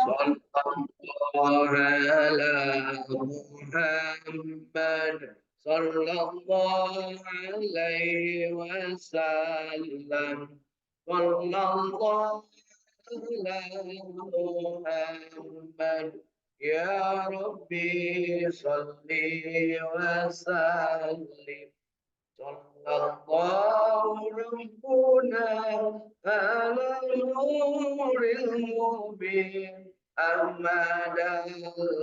الله على محمد صلى الله عليه وسلم صلى الله على محمد يا ربي صل وسلم صلى الله ربنا على نور المبين أحمد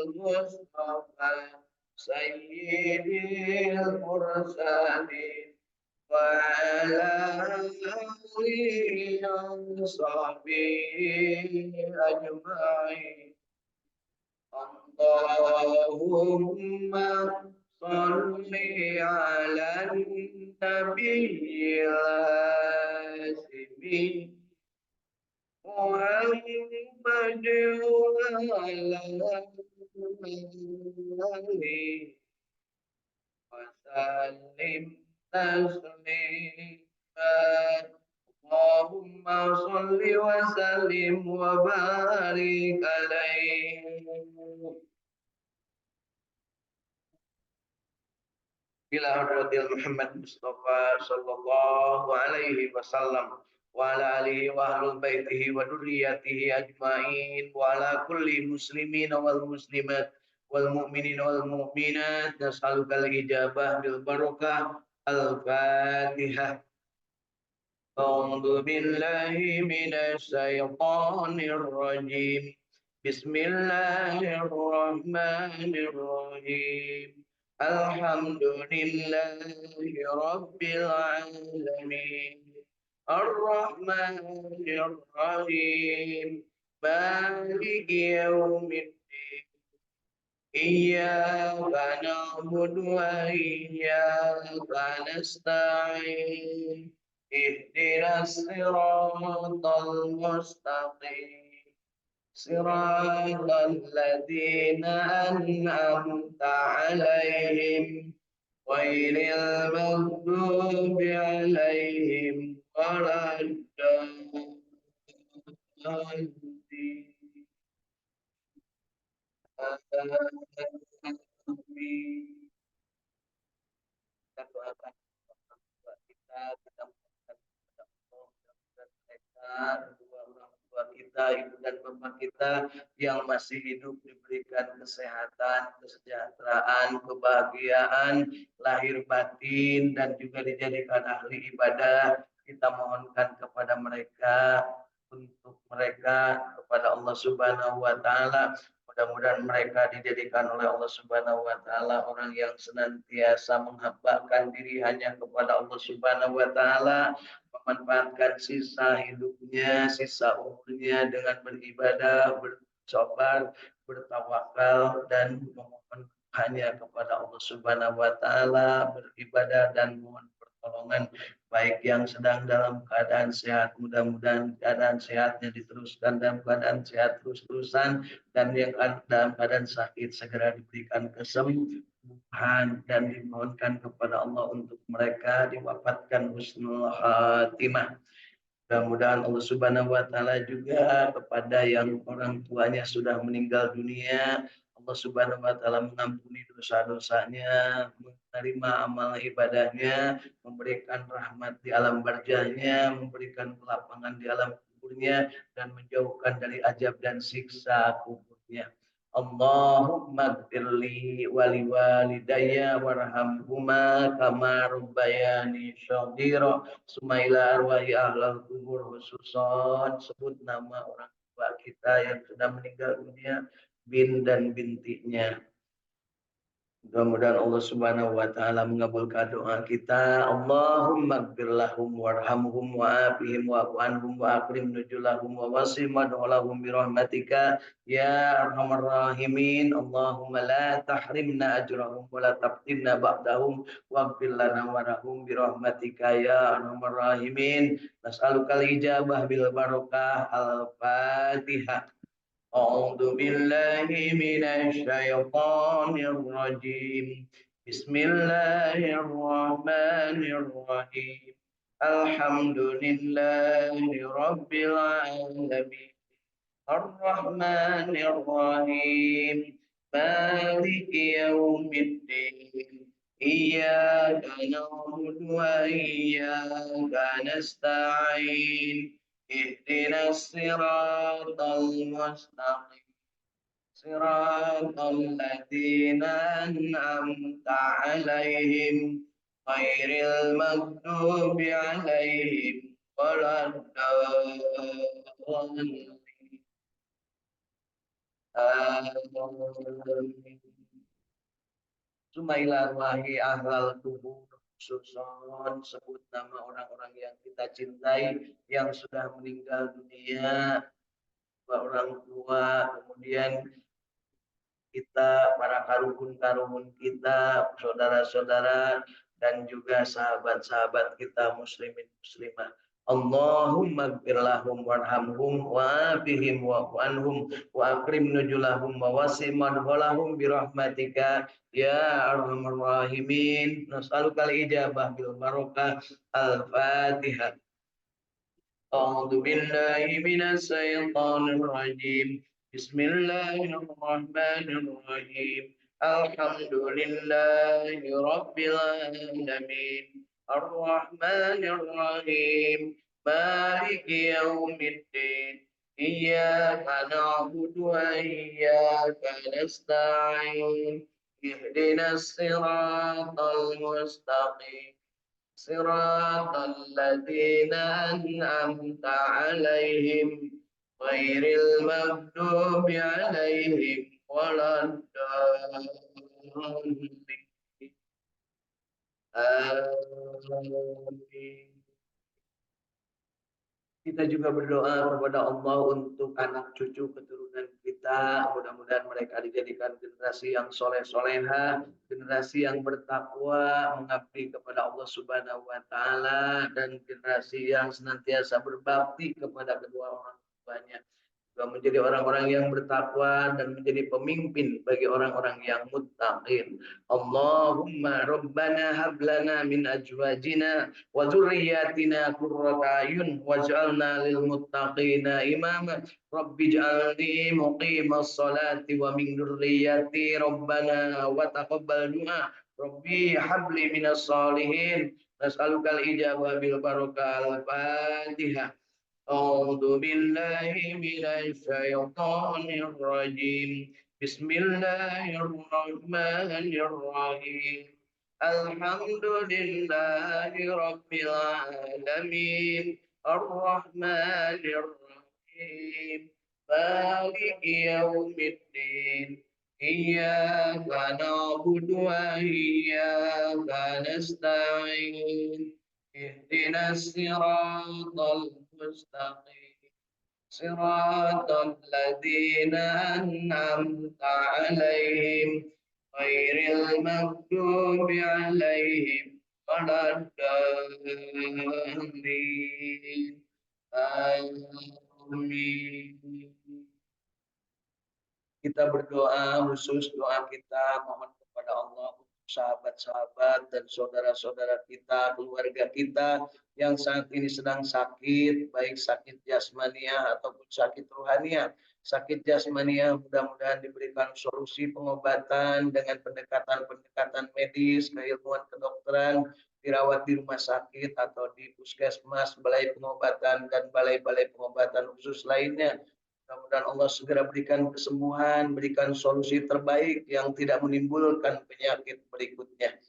المصطفى سيد المرسلين وعلى آله وصحبه أجمعين اللهم صل على النبي الهاشمي محمد وعلى آله وسلم تسليما اللهم صل وسلم وبارك عليه ila hadratil Muhammad Mustafa sallallahu alaihi wasallam wa ala alihi wa ahlul baitihi wa dzurriyyatihi ajmain wa ala kulli muslimin wal muslimat wal mu'minin wal mu'minat nas'alukal ijabah bil barakah al-fatihah. A'udzu billahi minasy syaithanir rajim. Bismillahirrahmanirrahim. Alhamdulillahi rabbil alamin. Ar-Rahmanir Rahim. Maliki yaumiddin. Iyyaka na'budu wa iyyaka nasta'in. Ihdinas siratal mustaqim. Siratal ladzina an'amta 'alaihim ghairil maghdubi alaihim waladdallin. Kita doakan kita mudah-mudahan mereka kedua orang tua kita, ibu dan bapak kita yang masih hidup diberikan kesehatan, kesejahteraan, kebahagiaan lahir batin dan juga dijadikan ahli ibadah. Kita mohonkan kepada mereka untuk mereka kepada Allah Subhanahu wa taala. Mudah-mudahan mereka dijadikan oleh Allah Subhanahu wa taala orang yang senantiasa menghambakan diri hanya kepada Allah Subhanahu wa taala, memanfaatkan sisa hidupnya, sisa umurnya dengan beribadah, bersabar, bertawakal dan memohon hanya kepada Allah Subhanahu wa taala, beribadah dan mohon pertolongan baik yang sedang dalam keadaan sehat, mudah-mudahan keadaan sehatnya diteruskan dalam keadaan sehat terus-terusan, dan yang dalam keadaan sakit segera diberikan kesembuhan dan dimohonkan kepada Allah untuk mereka diwafatkan husnul khatimah. Mudah-mudahan Allah Subhanahu wa taala juga kepada yang orang tuanya sudah meninggal dunia, Allah Subhanahu wa taala mengampuni dosa-dosanya, menerima amal ibadahnya, memberikan rahmat di alam barzahnya, memberikan kelapangan di alam kuburnya dan menjauhkan dari azab dan siksa kuburnya. Allahumma gfirli wali walidayya warhamhuma kama rabbayani shaghira. Sumaila arwahi ahlal kubur khususon, sebut nama orang tua kita yang sudah meninggal dunia, bin dan bintinya. Mudah-mudahan Allah Subhanahu wa taala mengabulkan doa kita. Allahumma ighfir lahum warhamhum wa'afihim wa'fu anhum wa akrim nuzulahum wa wasi' mad'ulahum bi rahmatika ya arhamar rahimin. Allahumma la tahrimna ajrahum wa la taftinna ba'dahum waghfir lana warhamhum bi rahmatika ya arhamar rahimin. Nas'alukal ijabah bil barakah. Al-Fatihah. أعوذ بالله من الشيطان الرجيم بسم الله الرحمن الرحيم الحمد لله رب العالمين Ar-Rahmanir Rahim, Maliki Yaumiddin, Iyyaka na'budu wa iyyaka nasta'in, Ihdinas siratal mustaqim, siratal ladzina an'amta 'alaihim, ghairil maghdubi 'alaihim waladdallin. Sumailahi ahlal kubur, susun sebut nama orang-orang yang kita cintai yang sudah meninggal dunia, orang tua, kemudian kita, para karuhun-karuhun kita, saudara-saudara, dan juga sahabat-sahabat kita muslimin muslimah. Allahumma gfir lahum warhamhum wa'afihim wa'anhum wa akrim nujulahum wa wasi madholahum birahmatika ya arhamar rahimin. Nas'alukal ijabah bil barokah. Al-Fatihah. A'udzu billahi minas syaitonir rajim. Bismillahirrahmanirrahim. Alhamdulillahi rabbil alamin. Ar-Rahmanir Rahim. Maliki yaumiddin. Iyyaka na'budu wa iyyaka nasta'in. Ihdinas siratal mustaqim. صراط الذين أنعمت عليهم غير المغضوب عليهم ولا الضالين. آمين. Kita juga berdoa kepada Allah untuk anak cucu keturunan kita. Mudah-mudahan mereka dijadikan generasi yang soleh-soleha, generasi yang bertakwa, mengabdi kepada Allah Subhanahu wa Ta'ala, dan generasi yang senantiasa berbakti kepada kedua orang tuanya. Juga menjadi orang-orang yang bertakwa dan menjadi pemimpin bagi orang-orang yang muttaqin. Allahumma rabbana hablana min azwajina wa dzurriyyatina qurrata a'yun waj'alna lil muttaqina imama. Rabbi ij'alni muqimas salati wa min dzurriyyati rabbana wa taqabbal du'a. Rabbi habli minas salihin. Nas'alukal ijabah bil barakah. Al-Fatihah. أعوذ بالله من الشيطان الرجيم بسم الله الرحمن الرحيم الحمد لله رب العالمين الرحمن الرحيم مالك يوم الدين إياك نعبد وإياك نستعين اهدنا الصراط المستقيم صراط الذين أنعمت عليهم غير المغضوب عليهم ولا الضالين. Amin. Kita berdoa, khusus doa kita mohon kepada Allah untuk sahabat-sahabat dan saudara-saudara kita, keluarga kita yang saat ini sedang sakit, baik sakit jasmania ataupun sakit rohania. Sakit jasmania mudah-mudahan diberikan solusi pengobatan dengan pendekatan-pendekatan medis, keilmuan kedokteran, dirawat di rumah sakit atau di puskesmas, balai pengobatan, dan balai-balai pengobatan khusus lainnya. Mudah-mudahan Allah segera berikan kesembuhan, berikan solusi terbaik yang tidak menimbulkan penyakit berikutnya.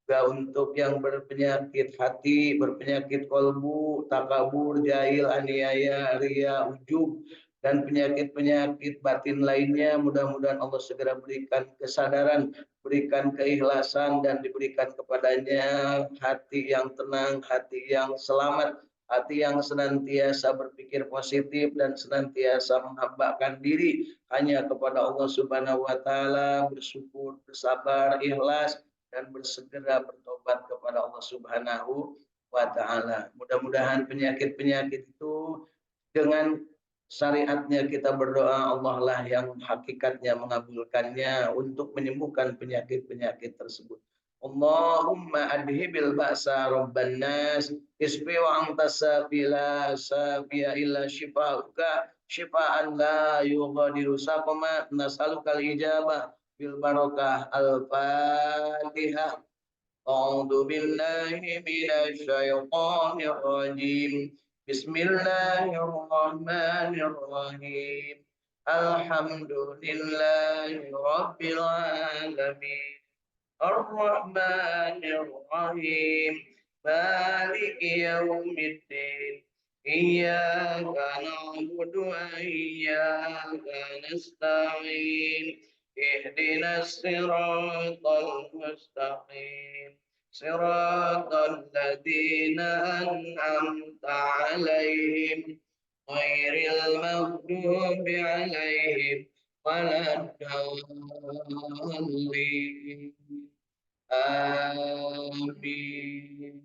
Juga untuk yang berpenyakit hati, berpenyakit kolbu, takabur, jahil, aniaya, ria, ujub, dan penyakit-penyakit batin lainnya, mudah-mudahan Allah segera berikan kesadaran, berikan keikhlasan, dan diberikan kepadanya hati yang tenang, hati yang selamat, hati yang senantiasa berpikir positif dan senantiasa menghambakan diri hanya kepada Allah Subhanahu wa Ta'ala, bersyukur, bersabar, ikhlas, dan bersegera bertobat kepada Allah Subhanahu wa Ta'ala. Mudah-mudahan penyakit-penyakit itu dengan syariatnya kita berdoa, Allah lah yang hakikatnya mengabulkannya untuk menyembuhkan penyakit-penyakit tersebut. Allahumma adhibil ba'sa rabban nas isfi wa anta sabila safiya illa shifauka syifaan la yughadiru saqama. Nas'alukal ijabah bil barakah. Al-Fatihah. A'udzu billahi minasy syaithanir rajim. Bismillahirrahmanirrahim. Alhamdulillahi rabbil alamin. Ar-Rahmanir Rahim. Maliki yaumiddin. Iyyaka na'budu wa iyyaka nasta'in. Ihdinas siratal mustaqim. Siratal ladzina an'amta 'alaihim ghairil maghdubi 'alaihim waladdallin. Amin.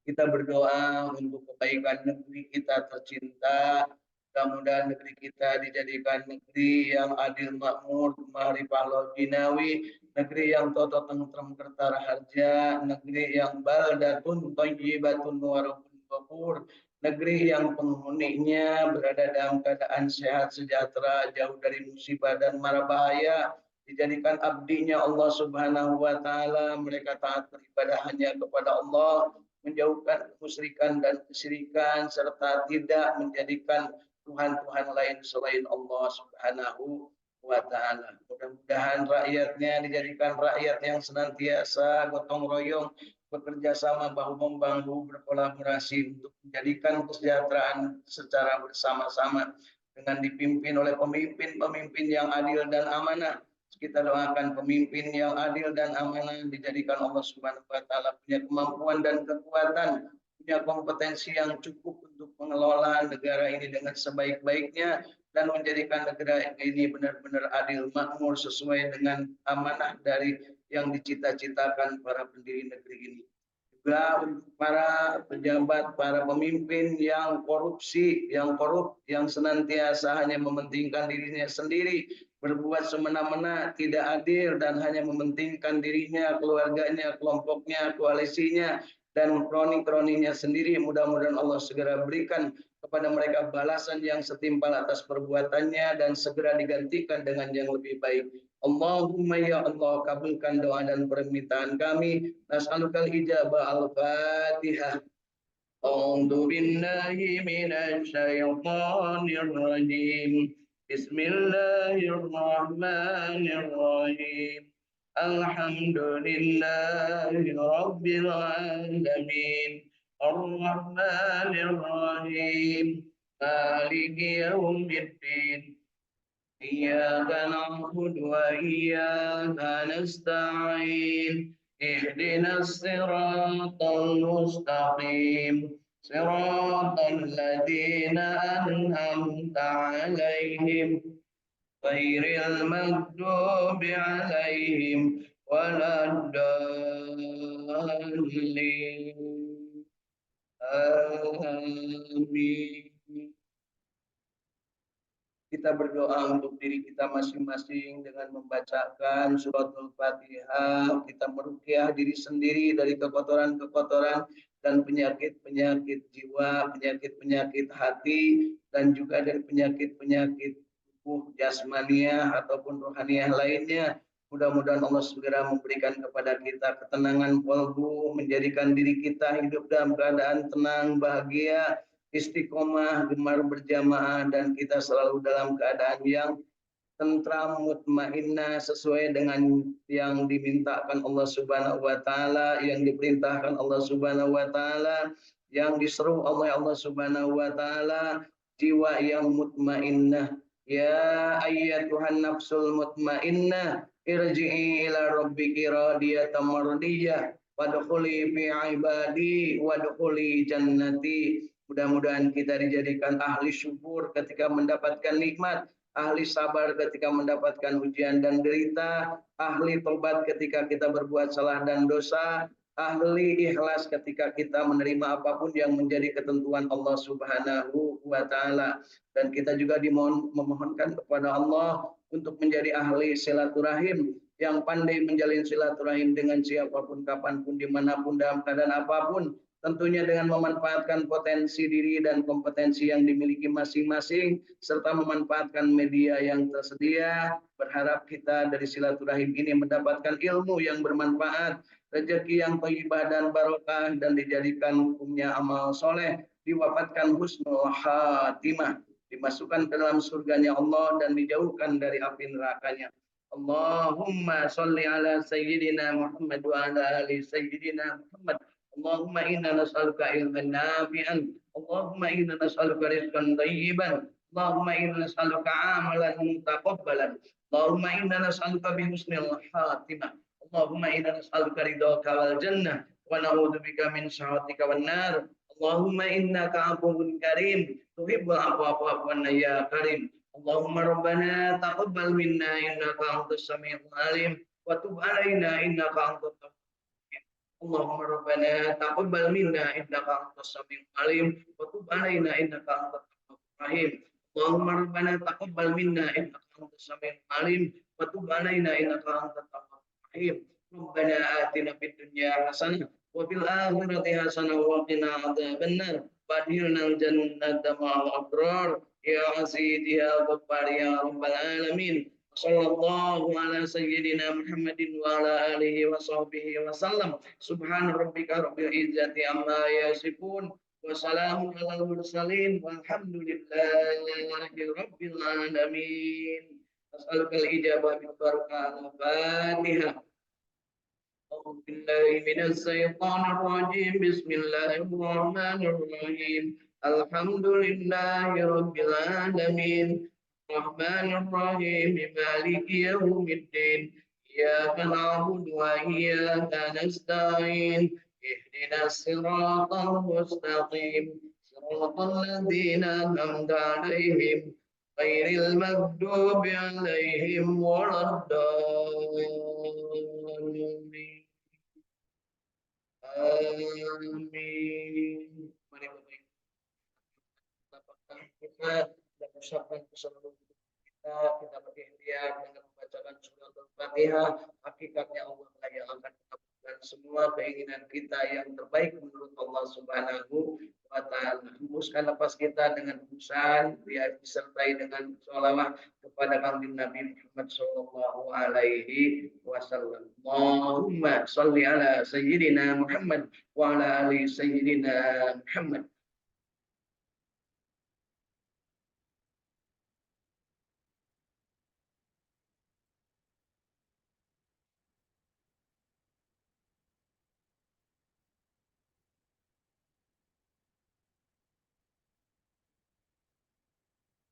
Kita berdoa untuk kebaikan negeri kita tercinta. Mudah-mudahan negeri kita dijadikan negeri yang adil makmur, ma'rifah jinawi, negeri yang toto tentrem kertara harja, negeri yang baldatun thayyibatun wa rabbun ghafur, negeri yang penghuninya berada dalam keadaan sehat sejahtera, jauh dari musibah dan mara bahaya, dijadikan abdinya Allah Subhanahu wa taala, mereka taat beribadah hanya kepada Allah, menjauhkan kemusyrikan dan kesyirikan serta tidak menjadikan Tuhan-Tuhan lain selain Allah Subhanahu wa taala. Mudah-mudahan rakyatnya dijadikan rakyat yang senantiasa gotong royong, bekerja sama, bahu membahu, berkolaborasi untuk menjadikan kesejahteraan secara bersama-sama dengan dipimpin oleh pemimpin-pemimpin yang adil dan amanah. Kita doakan pemimpin yang adil dan amanah, dijadikan Allah Subhanahu wa taala punya kemampuan dan kekuatan, punya kompetensi yang cukup untuk mengelola negara ini dengan sebaik-baiknya dan menjadikan negara ini benar-benar adil makmur sesuai dengan amanah dari yang dicita-citakan para pendiri negeri ini. Juga untuk para pejabat, para pemimpin yang korupsi, yang korup, yang senantiasa hanya mementingkan dirinya sendiri, berbuat semena-mena, tidak adil dan hanya mementingkan dirinya, keluarganya, kelompoknya, koalisinya, dan kroni-kroninya sendiri. Mudah-mudahan Allah segera berikan kepada mereka balasan yang setimpal atas perbuatannya dan segera digantikan dengan yang lebih baik. Allahumma ya Allah, kabulkan doa dan permintaan kami. Nas'alukal ijabah. Al-Fatihah. A'udzu billahi minasy syaithanir rajim. Bismillahirrahmanirrahim. Alhamdulillahi rabbil alamin. Ar-Rahmanir Rahim. Maliki yaumiddin. إياك نعبد وإياك نستعين اهدنا الصراط المستقيم صراط الذين أنعمت عليهم غير المغضوب عليهم ولا الضالين آمين. Kita berdoa untuk diri kita masing-masing dengan membacakan suratul Fatihah. Kita meruqyah diri sendiri dari kekotoran-kekotoran dan penyakit-penyakit jiwa, penyakit-penyakit hati, dan juga dari penyakit-penyakit tubuh jasmaniah ataupun rohaniah lainnya. Mudah-mudahan Allah segera memberikan kepada kita ketenangan qalbu, menjadikan diri kita hidup dalam keadaan tenang, bahagia, istiqomah, gemar berjamaah, dan kita selalu dalam keadaan yang tentram, mutmainnah, sesuai dengan yang dimintakan Allah Subhanahu wa taala, yang diperintahkan Allah Subhanahu wa taala, yang diseru oleh Allah Subhanahu wa taala, jiwa yang mutmainnah. Ya ayyatuhan nafsul mutmainnah, irji'i ila rabbiki radiyatan mardiyah, wadkhuli fi ibadi wadkhuli jannati. Mudah-mudahan kita dijadikan ahli syukur ketika mendapatkan nikmat, ahli sabar ketika mendapatkan ujian dan derita, ahli tobat ketika kita berbuat salah dan dosa, ahli ikhlas ketika kita menerima apapun yang menjadi ketentuan Allah Subhanahu wa taala. Dan kita juga memohonkan kepada Allah untuk menjadi ahli silaturahim, yang pandai menjalin silaturahim dengan siapapun, kapanpun, dimanapun, dalam keadaan apapun, tentunya dengan memanfaatkan potensi diri dan kompetensi yang dimiliki masing-masing, serta memanfaatkan media yang tersedia. Berharap kita dari silaturahim ini mendapatkan ilmu yang bermanfaat, rezeki yang thayyibah dan barokah, dan dijadikan hukumnya amal soleh, diwafatkan husnul khatimah, dimasukkan ke dalam surganya Allah dan dijauhkan dari api nerakanya. Allahumma sholli ala sayyidina Muhammad wa ala ali sayyidina Muhammad. Allahumma inna nas'aluka ilman nafi'an. Allahumma inna nas'aluka rizqan thayyiban. Allahumma inna nas'aluka amalan mutaqabbalan. Allahumma inna nas'aluka bi husnil khatimah. Allahumma inna nas'aluka ridhaka wal jannah wa na'udzubika min sakhatika wan nar. Allahumma innaka afuwwun karim tuhibbul afwa fa'fu anna ya karim. Allahumma rabbana taqabbal minna innaka antas samiul alim wa tub alaina innaka antat Allahumma rabbana taqabbal minna innaka antas samiul alim wa tub alaina innaka antat rahim. Allahumma rabbana taqabbal minna innaka antas samiul alim wa tub alaina innaka antat rahim. Rabbana atina fid dunya hasanah wa fil akhirati hasanah wa qina adzabannar. Badhilna al-jannata ma'al abrar ya aziz ya ghaffar ya rabbal alamin. Sallallahu ala sayyidina Muhammadin wa ala alihi wa sahbihi wa sallam. Subhana rabbika rabbil izzati amma yasifun wa salamun alal mursalin walhamdulillahi rabbil alamin. As'aluka al-ijabah bil barakah al-Fatihah. أعوذ بالله من الشيطان الرجيم بسم الله الرحمن الرحيم الحمد لله رب العالمين الرحمن الرحيم مالك يوم الدين إياك نعبد وإياك نستعين اهدنا الصراط المستقيم صراط الذين أنعمت عليهم غير المغضوب عليهم ولا الضالين. Amin. Mari kita dan usahakan keseluruhan kita berikhtiar dengan membacakan surat Al-Fatihah. Hakikatnya Allah yang akan mengabulkan semua keinginan kita yang terbaik menurut Allah Subhanahu wa Ta'ala. Hembuskan nafas kita dengan hembusan, disertai dengan sholawat kepada kanjeng Nabi Muhammad sallallahu alaihi wasallam. Allahumma sholli ala sayyidina Muhammad wa ala ali sayyidina Muhammad.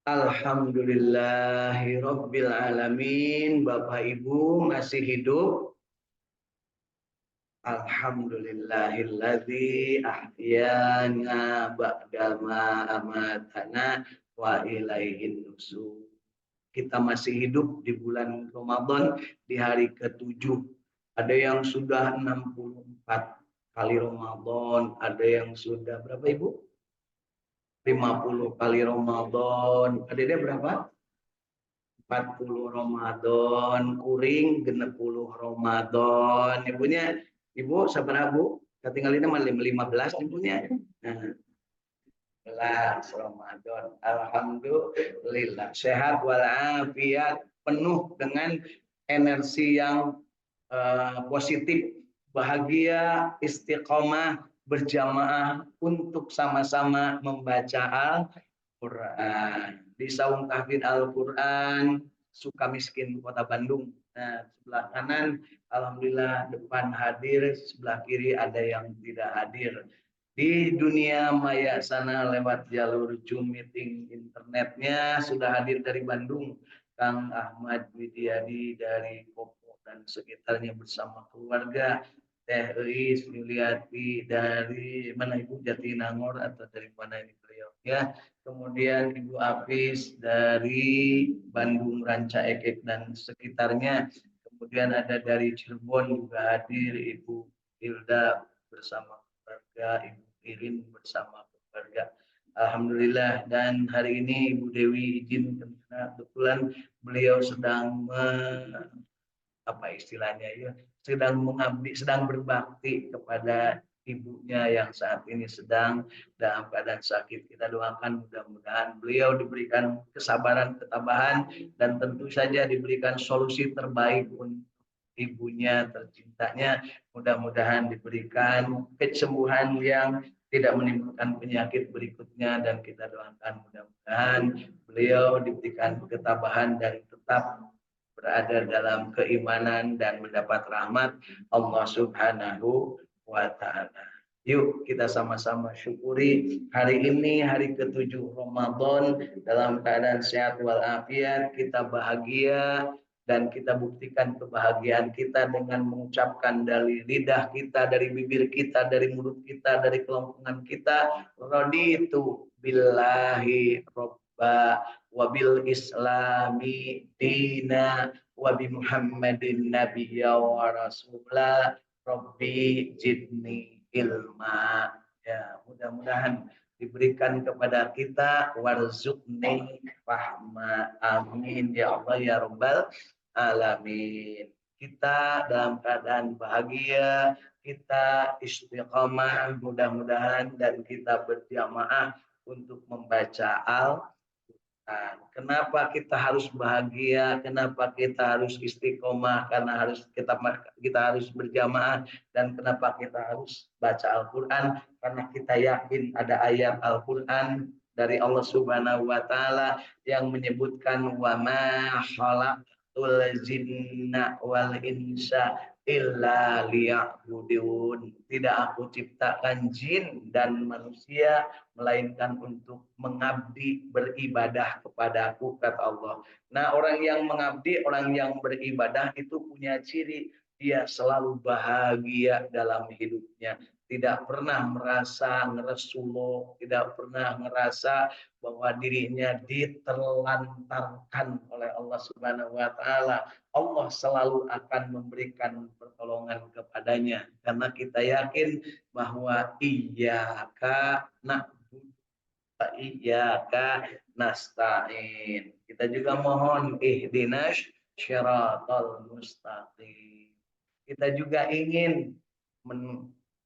Alhamdulillahirabbil alamin. Bapak Ibu masih hidup? Alhamdulillahilladzi ahyana ba'dama amatana wa ilaihin nusur. Kita masih hidup di bulan Ramadan di hari ke-7. Ada yang sudah 64 kali Ramadan, ada yang sudah berapa Ibu? 50 kali Ramadan. Ada berapa? 40 Ramadan, kuring 60 Ramadan. Ibunya, Ibu sabar Bu, ketinggalinnya malah 15 ibunya. Nah, 11 Ramadan. Alhamdulillah sehat walafiat, penuh dengan energi yang positif, bahagia, istiqomah, berjamaah untuk sama-sama membaca Al-Quran. Di Saung Tahfidz Al-Quran Sukamiskin Kota Bandung. Nah, sebelah kanan alhamdulillah depan hadir, sebelah kiri ada yang tidak hadir. Di dunia maya sana lewat jalur Zoom meeting internetnya sudah hadir dari Bandung Kang Ahmad Widiadi dari Kopo dan sekitarnya bersama keluarga. Teh Eis Yuliati dari mana Ibu, Jatinangor atau dari mana ini beliau ya. Kemudian Ibu Apis dari Bandung Ranca Ekek dan sekitarnya. Kemudian ada dari Cirebon juga hadir Ibu Hilda bersama keluarga, Ibu Irin bersama keluarga. Alhamdulillah. Dan hari ini Ibu Dewi izin karena kebetulan beliau sedang apa istilahnya ya, sedang mengabdi, sedang berbakti kepada ibunya yang saat ini sedang dalam keadaan sakit. Kita doakan mudah-mudahan beliau diberikan kesabaran, ketabahan, dan tentu saja diberikan solusi terbaik untuk ibunya tercintanya. Mudah-mudahan diberikan kesembuhan yang tidak menimbulkan penyakit berikutnya, dan kita doakan mudah-mudahan beliau diberikan ketabahan dan tetap berada dalam keimanan dan mendapat rahmat Allah Subhanahu wa ta'ala. Yuk kita sama-sama syukuri hari ini, hari ke-7 Ramadan, dalam keadaan sehat walafiat, kita bahagia, dan kita buktikan kebahagiaan kita dengan mengucapkan dari lidah kita, dari bibir kita, dari mulut kita, dari kelongkongan kita, raditu billahi robba wabil islami dina wabi muhammadin nabiyya wa rasulah rabbi jidni ilma. Ya, mudah-mudahan diberikan kepada kita warzuqni rahma, amin ya Allah ya rabbal alamin. Kita dalam keadaan bahagia, kita istiqomah mudah-mudahan, dan kita berjamaah untuk membaca kenapa kita harus bahagia? Kenapa kita harus istiqomah? Karena kita harus berjamaah, dan kenapa kita harus baca Al-Qur'an? Karena kita yakin ada ayat Al-Qur'an dari Allah Subhanahu wa taala yang menyebutkan wa ma khalaqtul jinna wal insa illa liya'budun. Tidak aku ciptakan jin dan manusia melainkan untuk mengabdi, beribadah kepadaku, kata Allah. Nah, orang yang mengabdi, orang yang beribadah itu punya ciri, dia selalu bahagia dalam hidupnya, tidak pernah merasa ngeresulo, tidak pernah merasa bahwa dirinya diterlantarkan oleh Allah Subhanahu wa taala. Allah selalu akan memberikan pertolongan kepadanya, karena kita yakin bahwa iyyaka na'budu wa iyyaka nasta'in. Kita juga mohon ihdinas syiratal mustaqim. Kita juga ingin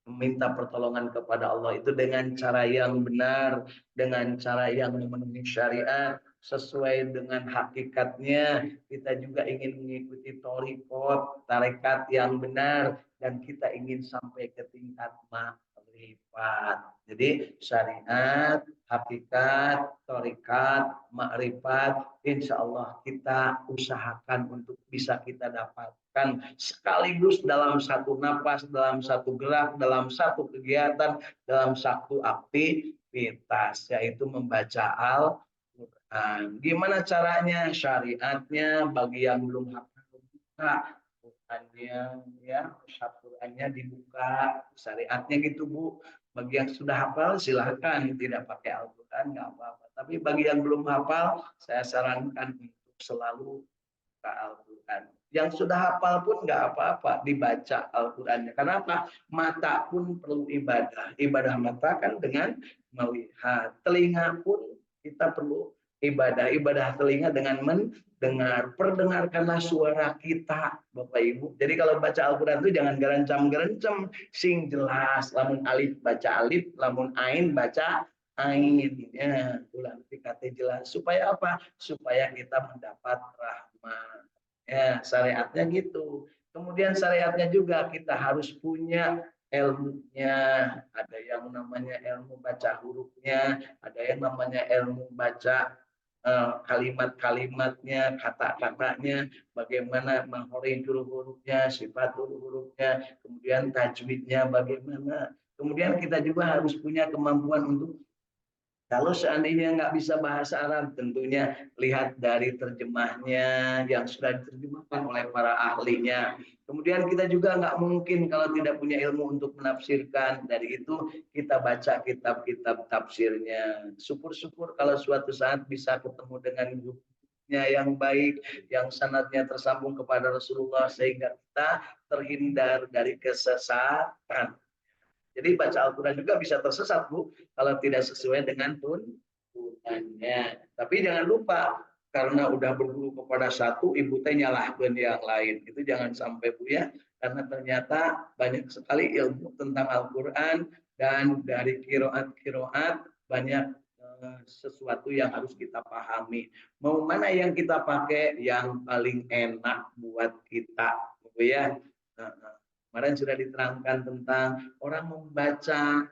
meminta pertolongan kepada Allah itu dengan cara yang benar, dengan cara yang memenuhi syariat, sesuai dengan hakikatnya. Kita juga ingin mengikuti tarekat yang benar, dan kita ingin sampai ke tingkat makrifat. Jadi syariat, hakikat, tarekat, makrifat, insya Allah kita usahakan untuk bisa kita dapatkan sekaligus dalam satu napas, dalam satu gerak, dalam satu kegiatan, dalam satu aktivitas, yaitu membaca Al-Quran. Gimana caranya? Syariatnya bagi yang belum hafal, buka Qurannya, ya, Qurannya dibuka, syariatnya gitu Bu. Bagi yang sudah hafal silahkan, tidak pakai Al-Quran nggak apa-apa. Tapi bagi yang belum hafal, saya sarankan untuk selalu buka Al-Quran. Yang sudah hafal pun nggak apa-apa, dibaca Al-Qurannya. Kenapa? Mata pun perlu ibadah. Ibadah mata kan dengan melihat. Telinga pun kita perlu ibadah. Ibadah telinga dengan mendengar. Perdengarkanlah suara kita, Bapak Ibu. Jadi kalau baca Al-Quran itu jangan gerencam-gerencam, sing jelas. Lamun alif baca alif, lamun ain baca ain. Ya, ulang kata jelas. Supaya apa? Supaya kita mendapat rahmat. Ya, syariatnya gitu. Kemudian syariatnya juga kita harus punya ilmunya. Ada yang namanya ilmu baca hurufnya, ada yang namanya ilmu baca kalimat-kalimatnya, kata-katanya, bagaimana menghorejul hurufnya, sifatul hurufnya, kemudian tajwidnya bagaimana. Kemudian kita juga harus punya kemampuan untuk, kalau seandainya nggak bisa bahasa Arab, tentunya lihat dari terjemahnya yang sudah diterjemahkan oleh para ahlinya. Kemudian kita juga nggak mungkin kalau tidak punya ilmu untuk menafsirkan. Dari itu kita baca kitab-kitab tafsirnya. Syukur-syukur kalau suatu saat bisa ketemu dengan gurunya yang baik, yang sanadnya tersambung kepada Rasulullah, sehingga kita terhindar dari kesesatan. Jadi baca Al-Quran juga bisa tersesat Bu, kalau tidak sesuai dengan tuntunannya. Tapi jangan lupa, karena udah berguru kepada satu, ibu teh nyalahkan yang lain. Itu jangan sampai Bu ya, karena ternyata banyak sekali ilmu tentang Al-Quran dan dari kiroat banyak sesuatu yang harus kita pahami. Mau mana yang kita pakai yang paling enak buat kita, Bu ya. Kemarin sudah diterangkan tentang orang membaca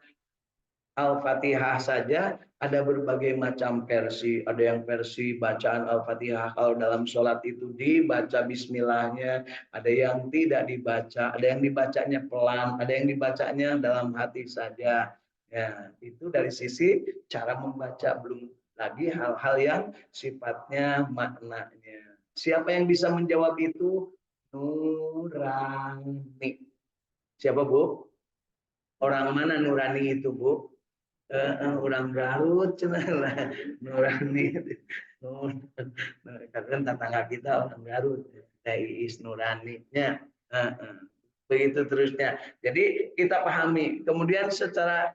Al-Fatihah saja ada berbagai macam versi. Ada yang versi bacaan Al-Fatihah kalau dalam sholat itu dibaca bismillahnya, ada yang tidak dibaca, ada yang dibacanya pelan, ada yang dibacanya dalam hati saja. Ya, itu dari sisi cara membaca, belum lagi hal-hal yang sifatnya maknanya. Siapa yang bisa menjawab itu? Nurani. Siapa Bu? Orang mana Nurani itu Bu? Orang Garut cenah Nurani. Karena tetangga kita orang Garut, Iis Nurani-nya. Begitu terusnya. Jadi kita pahami. Kemudian secara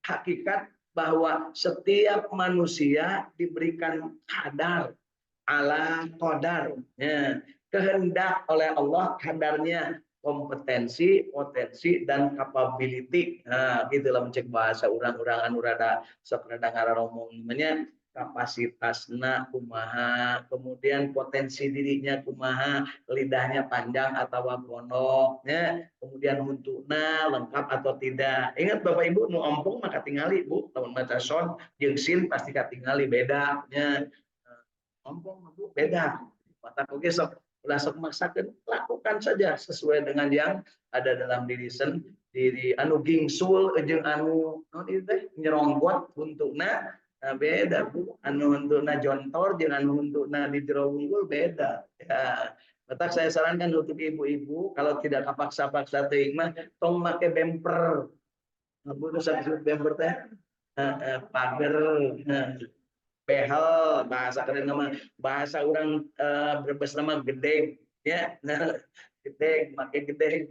hakikat bahwa setiap manusia diberikan kadar ala qadar, ya, kehendak oleh Allah, kadarnya kompetensi, potensi dan capability. Nah, gitulah mencek bahasa orang-orang anu rada sok rada ngararomong namanya kapasitasna kumaha, kemudian potensi dirinya kumaha, lidahnya panjang atau pondok, ya, kemudian untuna lengkap atau tidak. Ingat Bapak Ibu nu ompong maka tinggali Bu, lamun maca son jeung sin pasti katingali beda nya. Ompong Bu beda. Mata oge sok ulah sok maksakeun, lakukan saja sesuai dengan yang ada dalam diri anu gingsul jeung anu naon ieu teh nyeronggot untuna. Nah, beda Bu, anu untuna jontor jeung anu untuna di jero unggul beda. Ya, maka saya sarankan untuk ibu-ibu kalau tidak kapaksa-paksa teuing mah tong make bemper. Nah, Bu disebut bemper teh pager. Behel bahasa keren nama, bahasa orang Brebes nama gedeng ya. Gedeng pakai gedeng.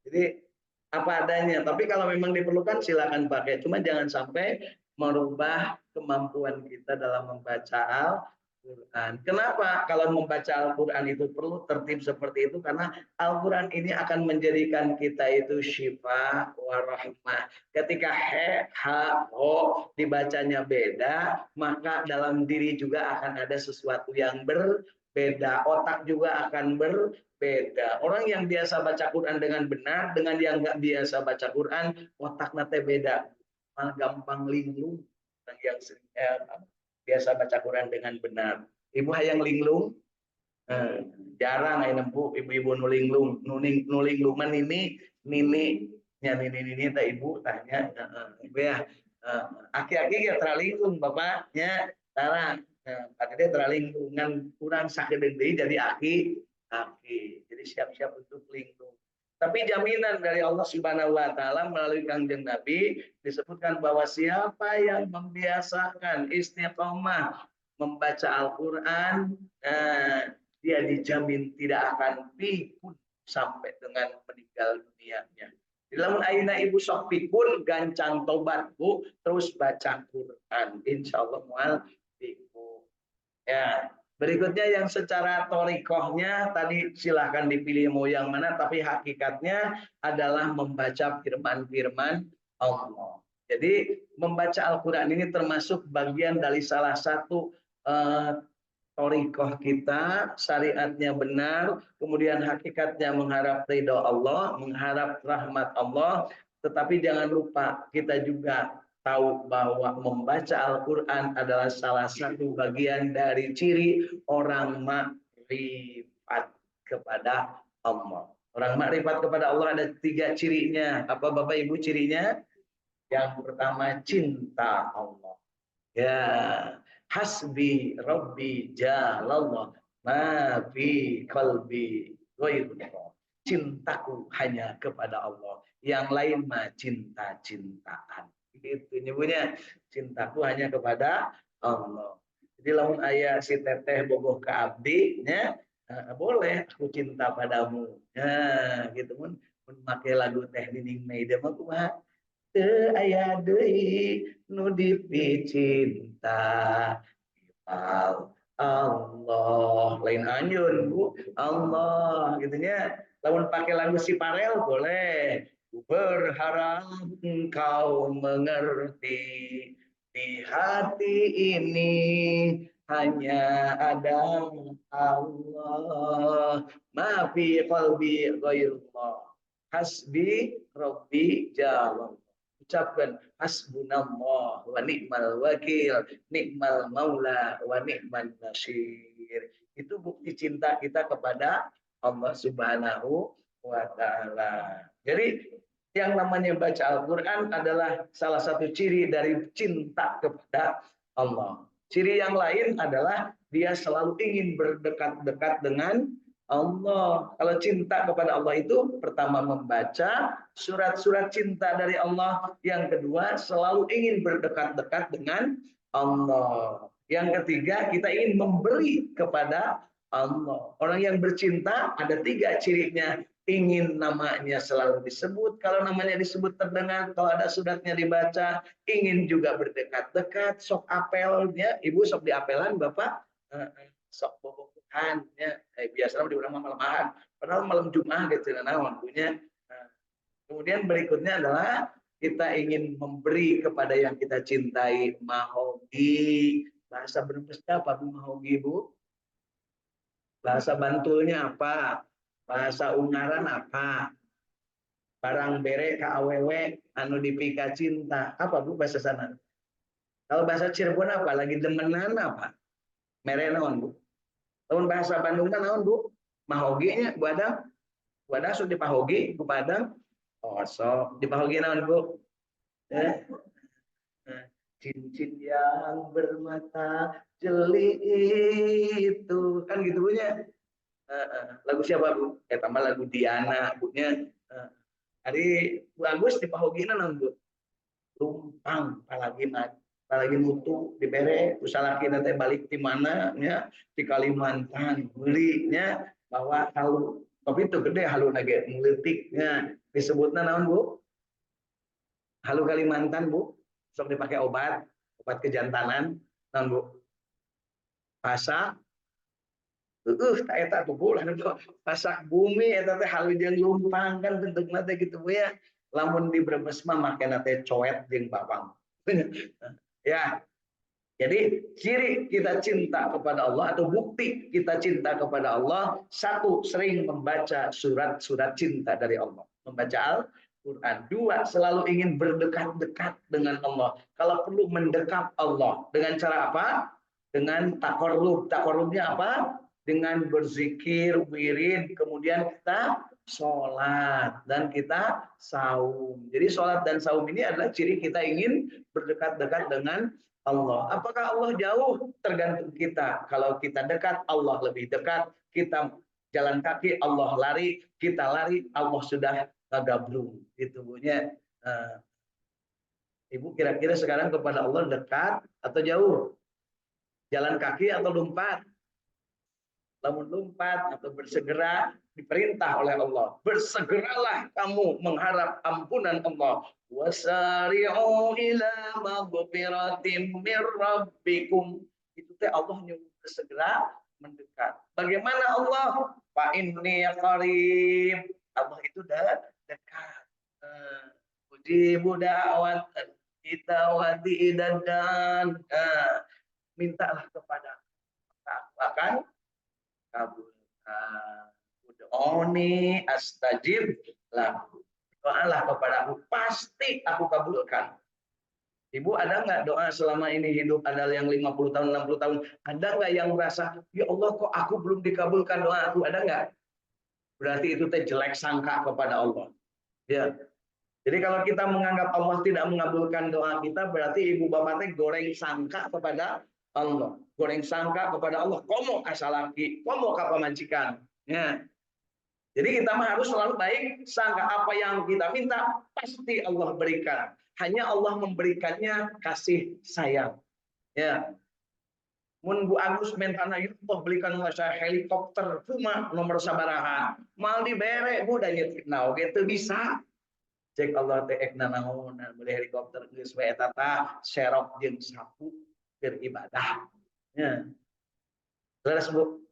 Jadi apa adanya, tapi kalau memang diperlukan silakan pakai, cuma jangan sampai merubah kemampuan kita dalam membaca Al-Quran. Kenapa kalau membaca Al-Quran itu perlu tertib seperti itu? Karena Al-Quran ini akan menjadikan kita itu syifa warahmah. Ketika he, ha, ho dibacanya beda, maka dalam diri juga akan ada sesuatu yang berbeda. Otak juga akan berbeda. Orang yang biasa baca Quran dengan benar, dengan yang nggak biasa baca Quran, otak nate beda. Malah gampang linglung. Orang yang biasa baca Quran dengan benar. Ibu hayang linglung? Jarang ayeuna Bu, ibu-ibu nu linglung, nu lingluman ini nya nini teh ibu tanya. Ibu ya. Aki-aki ya terlinglung bapaknya tarang. Pak dia terlingkungan kurang sakit jadi aki. Jadi siap-siap untuk linglung. Tapi jaminan dari Allah Subhanahu wa taala melalui Kangjeng Nabi disebutkan bahwa siapa yang membiasakan istiqomah membaca Al-Qur'an, dia dijamin tidak akan pikun sampai dengan meninggal dunianya. Di dalam ayeuna ibu sok pikun gancang tobat Bu, terus baca Quran. Insyaallah moal pikun. Ya. Berikutnya yang secara torikohnya tadi silahkan dipilih mau yang mana, tapi hakikatnya adalah membaca firman-firman Allah. Jadi membaca Al-Quran ini termasuk bagian dari salah satu torikoh kita, syariatnya benar, kemudian hakikatnya mengharap ridho Allah, mengharap rahmat Allah, tetapi jangan lupa kita juga tahu bahwa membaca Al-Quran adalah salah satu bagian dari ciri orang makrifat kepada Allah. Orang makrifat kepada Allah ada 3 cirinya. Apa Bapak Ibu cirinya? Yang pertama cinta Allah. Ya, hasbi Rabbi jalallah ma fi qalbi ghairullah. Cintaku hanya kepada Allah. Yang lain mah cinta-cintaan. Itu nyebutnya cintaku hanya kepada Allah. Jadi lamun ayah si teteh bogoh ke abdi nya boleh aku cinta padamu. Nah, gitu mun pakai lagu teh Nining Meida mah kumaha? Teu aya deui nu dipi cinta. Allah lain anjun Bu Allah gitunya lamun pakai lagu si Parel boleh berharap engkau mengerti di hati ini hanya ada Allah ma fi qalbi ghairullah hasbi rabbi jalallah ucapkan hasbunallah wa ni'mal wakil nikmal maula wa nikmal nasir. Itu bukti cinta kita kepada Allah Subhanahu wa taala. Jadi yang namanya baca Al-Qur'an adalah salah satu ciri dari cinta kepada Allah. Ciri yang lain adalah dia selalu ingin berdekat-dekat dengan Allah. Kalau cinta kepada Allah itu pertama membaca surat-surat cinta dari Allah, yang kedua selalu ingin berdekat-dekat dengan Allah. Yang ketiga, kita ingin memberi kepada Allah. Orang yang bercinta ada tiga cirinya. Ingin namanya selalu disebut. Kalau namanya disebut terdengar, kalau ada suratnya dibaca, ingin juga berdekat-dekat. Sok apelnya, ibu sok diapelan, bapak sok bobogohan. Ya. Biasanya di orang malam-malaman. Padahal malam Jumat gitu, nah waktunya. Kemudian berikutnya adalah kita ingin memberi kepada yang kita cintai. Mahogi. Bahasa Brebesnya apa Bu Mahogi Bu? Bahasa Bantulnya apa? Bahasa Ungaran apa? Barang bere ka awewe anu dipika cinta. Apa Bu bahasa sana? Kalau bahasa Cirebon apa? Lagi demenan apa? Mere naon Bu? Tahun bahasa Bandung naon Bu? Mahoginya Bu Adam? Bu Adam sudah dipahogi Bu Padang? Oh, so dipahogi naon Bu? Eh? Cincin yang bermata jeli itu kan gitu punya lagu siapa Bu? Tambah lagu Diana bunya hari Bu Agus di Pahogina Bu lumpang apalagi mutu dibere usalaki nanti balik di mana ya di Kalimantan belinya bahwa halu tapi itu gede halu nage ngeletiknya disebutnya naon Bu halu Kalimantan Bu sok dipakai obat kejantanan naon Bu pasak tak eta tuh bulan pasak bumi eta teh halujeng lumpang kan bentukna teh gitu ya lamun di Brebes mah makena teh coet jeung bawang ya jadi ciri kita cinta kepada Allah atau bukti kita cinta kepada Allah satu sering membaca surat-surat cinta dari Allah membaca Al-Quran dua selalu ingin berdekat-dekat dengan Allah kalau perlu mendekat Allah dengan cara apa dengan takorrubnya apa dengan berzikir, wirid, kemudian kita sholat dan kita saum. Jadi sholat dan saum ini adalah ciri kita ingin berdekat-dekat dengan Allah. Apakah Allah jauh? Tergantung kita. Kalau kita dekat, Allah lebih dekat. Kita jalan kaki, Allah lari. Kita lari, Allah sudah gablung. Itu bunyinya. Ibu kira-kira sekarang kepada Allah dekat atau jauh? Jalan kaki atau lompat? Lamun lompat atau bersegera diperintah oleh Allah. Bersegeralah kamu mengharap ampunan Allah. Wasari'u ila maghfiratin mir rabbikum. Itu teh Allah nyuruh bersegera mendekat. Bagaimana Allah? Fa inni qarib. Allah itu dekat. Ujibu da'wat kita wati dan mintalah kepada aku akan kabulkan. Ud'uni astajib lahu. Doalah kepada aku, pasti aku kabulkan. Ibu ada nggak doa selama ini hidup ada yang 50 tahun, 60 tahun, ada nggak yang merasa, ya Allah kok aku belum dikabulkan doa aku, ada nggak? Berarti itu teh jelek sangka kepada Allah. Ya. Jadi kalau kita menganggap Allah tidak mengabulkan doa kita, berarti ibu bapak teh goreng sangka kepada Allah. Goreng sangka kepada Allah. Komo kasalaki, komo kapamancikan. Ya. Jadi kita harus selalu baik, sangka apa yang kita minta, pasti Allah berikan. Hanya Allah memberikannya kasih sayang. Ya. Mun Bu Agus mentana itu belikan saya helikopter cuma nomor sabaraha. Mal dibere Bu dan nyetikna oge teu bisa. Cek Allah teh ekna naon beli helikopter geus we eta serok jeung sapu keur ibadah. Ya. Terus Bu,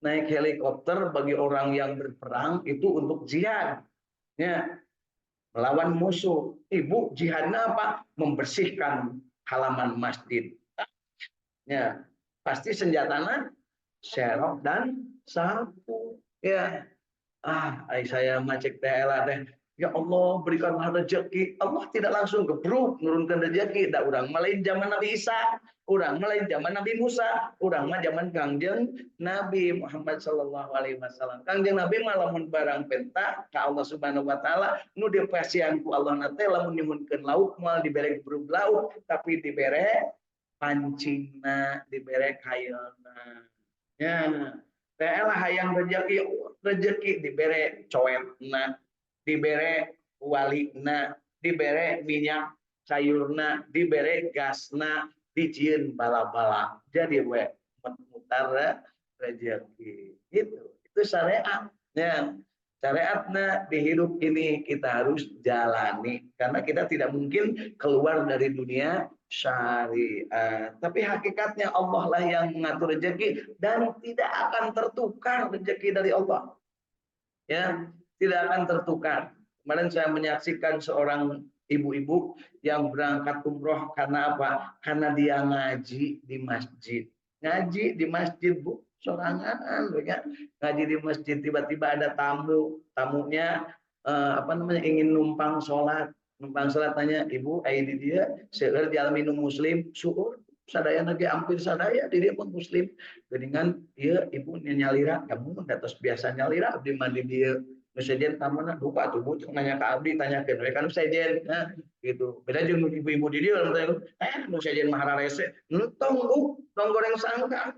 naik helikopter bagi orang yang berperang itu untuk jihad, ya, melawan musuh. Ibu jihadnya apa? Membersihkan halaman masjid. Ya, pasti senjatanya serok dan sapu. Ya, saya macet tela teh. Ya Allah, berikanlah rezeki. Allah tidak langsung gebruk menurunkan rezeki. Da urang malain zaman Nabi Isa, urang malain zaman Nabi Musa, urang mah zaman Kangjeng Nabi Muhammad sallallahu alaihi wasallam. Kangjeng Nabi mah lamun barang penta ka Allah Subhanahu wa taala nu dipasian ku Allah na teh lamun nyuhunkeun lauk moal dibere gebruk lauk, tapi dibere pancingna, dibere kailna. Ya, lah hayang rezeki rezeki dibere coetna, dibere walina, dibere minyak sayurna, dibere gasna, dijieun bala-bala. Jadi we mutar rezeki. Itu syariat. Ya. Syariatnya di hidup ini kita harus jalani karena kita tidak mungkin keluar dari dunia syariat. Tapi hakikatnya Allah lah yang mengatur rezeki dan tidak akan tertukar rezeki dari Allah. Ya, tidak akan tertukar. Kemarin saya menyaksikan seorang ibu-ibu yang berangkat umroh karena apa? Karena dia ngaji di masjid. Ngaji di masjid, Bu. Sorangan ya. Ngaji di masjid tiba-tiba ada tamunya ingin numpang sholat. Numpang sholat tanya, "Ibu, di dia seueur jalan minum muslim, syukur sadaya lagi hampir sadaya di dia pun muslim." Geningan dia ibu nyalira kamu atas biasa nyalira abdi mandi dia sejen kamu nak lupa tuh bu nanya ke abdi tanya ke mereka kan sejen gitu beda jeung ibu-ibu di dia nu sejen mahara rese tong goreng sangka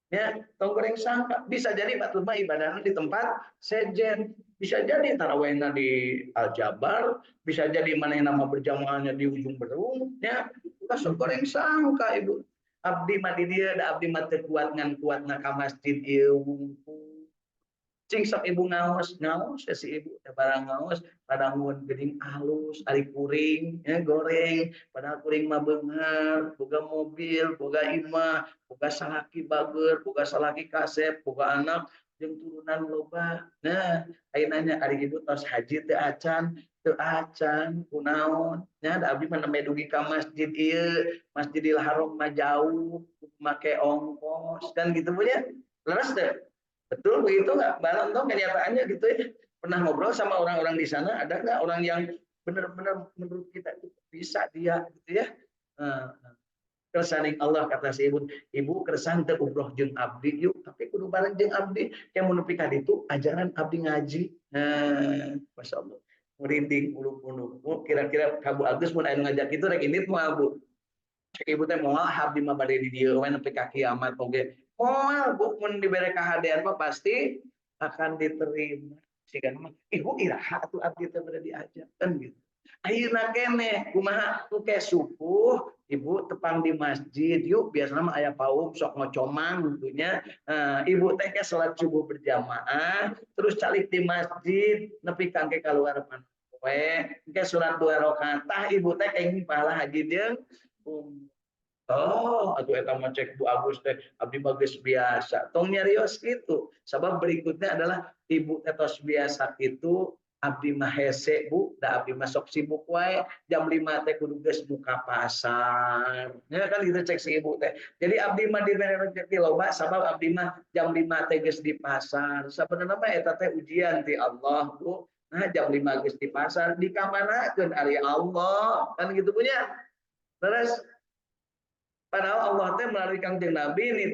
ya tong goreng sangka bisa jadi batur mah ibadahnya di tempat sejen bisa jadi tarawehna di Aljabar bisa jadi mana yang nama berjamaahnya di ujung berung ya langsung goreng sangka ibu abdi mah di dia da abdi mah teu kuat ngan kuatna ka masjid ieu cing sok ibu ngaos ya si ibu teh barang ngaos pada mun geuning alus ari kuring ya goreng padahal kuring mah beunghar boga mobil boga imah boga salaki bager boga salaki kasep boga anak jeung turunan loba nah ayeuna ari ibu tos haji teu acan kunaon nya da abdi mah nembe dugi ka masjid ieu Masjidil Haram mah jauh make ongkos kan gitu punya leres teh. Betul begitu nggak? Barang dong kenyataannya gitu ya. Pernah ngobrol sama orang-orang di sana, ada nggak orang yang benar-benar menurut kita itu bisa dia gitu ya? Kersaning Allah kata si ibu kersan teu umroh jeung abdi yuk, tapi kudu bareng jeung abdi yang menepi ka ditu ajaran abdi ngaji. Masya Allah. Merinding ulu-ulu. Kira-kira Kabu Agus mun aya ngajak itu rek indit moal Bu. Cek ibu teh moal abdi mah bade di dieu we nepi ka kiamat oge. Moal Bu mun dibere kahadean mah pasti akan diterima. Sigan mah ibu iraha atuh abdi teh bade diajak kan gitu. Ayeuna keneh kumaha ku ke subuh ibu tepang di masjid yuk biasanya mah aya paum sok ngocomang tentunya ibu teh ke salat subuh berjamaah terus calik di masjid nepi kangge kaluar we ke surat 2 rakaat tah ibu teh kenging pahala haji jeung atuh eta mah cek Bu Agus teh abdi bagus biasa tong nyarios gitu sabab berikutnya adalah ibu etos biasa itu abdi mah hese Bu da abdi mah sok sibuk wae jam 5 teh kudu geus buka pasar ya kan gitu cek si ibu teh jadi abdi mah dibere rezeki loba sabab abdi mah jam 5 teh geus di pasar sabenerna mah eta teh ujian ti Allah Bu nah jam 5 geus di pasar dikamanakeun ari Allah kan gitu punya terus padahal Allah teh melalui Kangjeng Nabi